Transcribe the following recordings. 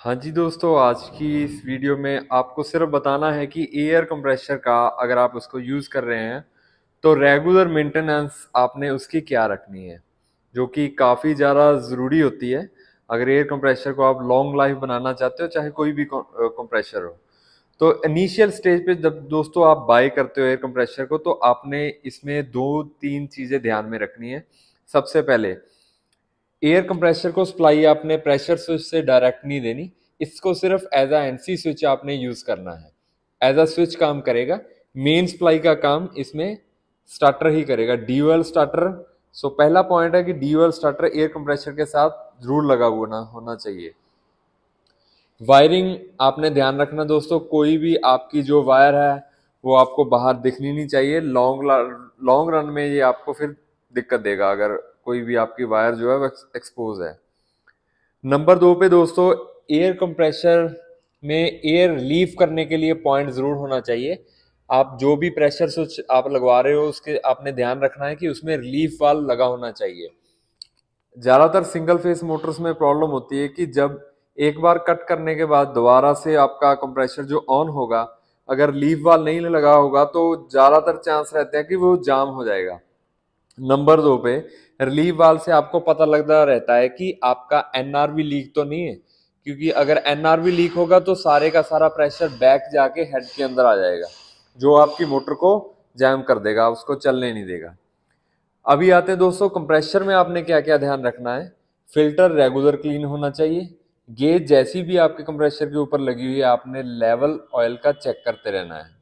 हाँ जी दोस्तों, आज की इस वीडियो में आपको सिर्फ बताना है कि एयर कंप्रेसर का अगर आप उसको यूज़ कर रहे हैं तो रेगुलर मेंटेनेंस आपने उसकी क्या रखनी है, जो कि काफ़ी ज़्यादा ज़रूरी होती है अगर एयर कंप्रेसर को आप लॉन्ग लाइफ बनाना चाहते हो, चाहे कोई भी कंप्रेसर हो। तो इनिशियल स्टेज पे जब दोस्तों आप बाय करते हो एयर कंप्रेसर को, तो आपने इसमें दो तीन चीज़ें ध्यान में रखनी है। सबसे पहले, एयर कंप्रेसर को सप्लाई आपने प्रेशर स्विच से डायरेक्ट नहीं देनी, इसको सिर्फ एज अ एनसी स्विच आपने यूज करना है। एज अ स्विच काम करेगा, मेन सप्लाई का काम इसमें स्टार्टर ही करेगा, ड्यूअल स्टार्टर। सो पहला पॉइंट है कि ड्यूअल स्टार्टर एयर कंप्रेसर के साथ जरूर लगा हुआ होना चाहिए। वायरिंग आपने ध्यान रखना दोस्तों, कोई भी आपकी जो वायर है वो आपको बाहर दिखनी नहीं चाहिए। लॉन्ग रन में ये आपको फिर दिक्कत देगा अगर कोई भी आपकी वायर जो है वो एक्सपोज है। नंबर दो पे दोस्तों, एयर कंप्रेसर में एयर रिलीव करने के लिए पॉइंट जरूर होना चाहिए। आप जो भी प्रेशर स्विच आप लगवा रहे हो उसके आपने ध्यान रखना है कि उसमें रिलीफ वाल्व लगा होना चाहिए। ज्यादातर सिंगल फेस मोटर्स में प्रॉब्लम होती है कि जब एक बार कट करने के बाद दोबारा से आपका कंप्रेसर जो ऑन होगा, अगर लीफ वाल्व नहीं लगा होगा तो ज्यादातर चांस रहते हैं कि वो जाम हो जाएगा। नंबर दो पे, रिलीफ वाल्व से आपको पता लगता रहता है कि आपका एनआरवी लीक तो नहीं है, क्योंकि अगर एनआरवी लीक होगा तो सारे का सारा प्रेशर बैक जाके हेड के अंदर आ जाएगा, जो आपकी मोटर को जैम कर देगा, उसको चलने नहीं देगा। अभी आते हैं दोस्तों, कंप्रेसर में आपने क्या क्या ध्यान रखना है। फिल्टर रेगुलर क्लीन होना चाहिए। गेज जैसी भी आपके कंप्रेसर के ऊपर लगी हुई है, आपने लेवल ऑयल का चेक करते रहना है।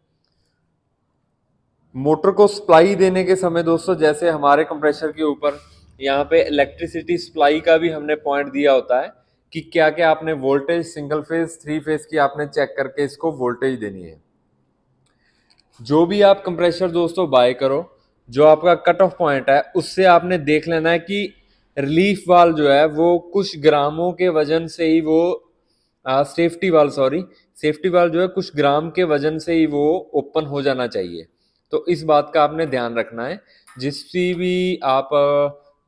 मोटर को सप्लाई देने के समय दोस्तों, जैसे हमारे कंप्रेसर के ऊपर यहाँ पे इलेक्ट्रिसिटी सप्लाई का भी हमने पॉइंट दिया होता है कि क्या क्या आपने voltage single phase three phase की आपने चेक करके इसको वोल्टेज देनी है। जो भी आप कंप्रेसर दोस्तों बाय करो, जो आपका कट ऑफ पॉइंट है उससे आपने देख लेना है कि रिलीफ वाल्व जो है वो कुछ ग्रामों के वजन से ही वो सेफ्टी वाल्व जो है कुछ ग्राम के वजन से ही वो ओपन हो जाना चाहिए। तो इस बात का आपने ध्यान रखना है। जिस भी आप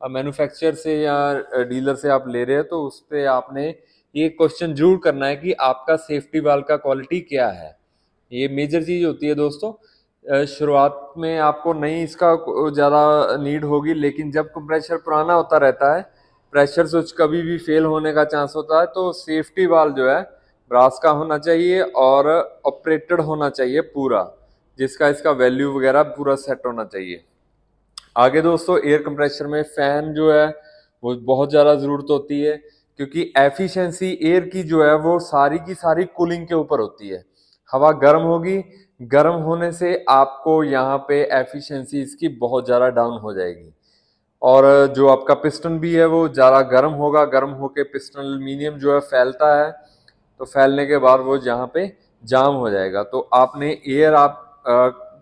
मैन्युफैक्चरर से या डीलर से आप ले रहे हैं तो उस पर आपने ये क्वेश्चन जरूर करना है कि आपका सेफ्टी वाल्व का क्वालिटी क्या है। ये मेजर चीज होती है दोस्तों। शुरुआत में आपको नहीं इसका ज़्यादा नीड होगी, लेकिन जब कंप्रेसर पुराना होता रहता है, प्रेशर स्विच कभी भी फेल होने का चांस होता है, तो सेफ्टी वाल्व जो है ब्रास का होना चाहिए और ऑपरेटेड होना चाहिए पूरा, जिसका इसका वैल्यू वगैरह पूरा सेट होना चाहिए। आगे दोस्तों, एयर कंप्रेसर में फैन जो है वो बहुत ज़्यादा ज़रूरत होती है, क्योंकि एफिशिएंसी एयर की जो है वो सारी की सारी कूलिंग के ऊपर होती है। हवा गर्म होगी, गर्म होने से आपको यहाँ पे एफिशिएंसी इसकी बहुत ज़्यादा डाउन हो जाएगी। और जो आपका पिस्टन भी है वो ज़्यादा गर्म होगा, गर्म होके पिस्टन एल्यूमिनियम जो है फैलता है, तो फैलने के बाद वो यहाँ पे जाम हो जाएगा। तो आपने एयर आप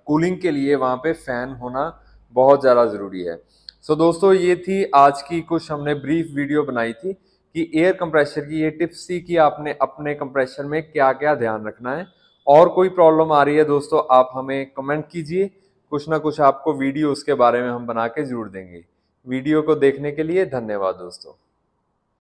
कूलिंग के लिए वहाँ पे फैन होना बहुत ज़्यादा ज़रूरी है। सो दोस्तों, ये थी आज की कुछ हमने ब्रीफ वीडियो बनाई थी कि एयर कंप्रेसर की ये टिप्स थी कि आपने अपने कंप्रेसर में क्या क्या ध्यान रखना है। और कोई प्रॉब्लम आ रही है दोस्तों, आप हमें कमेंट कीजिए, कुछ ना कुछ आपको वीडियो उसके बारे में हम बना के जरूर देंगे। वीडियो को देखने के लिए धन्यवाद दोस्तों।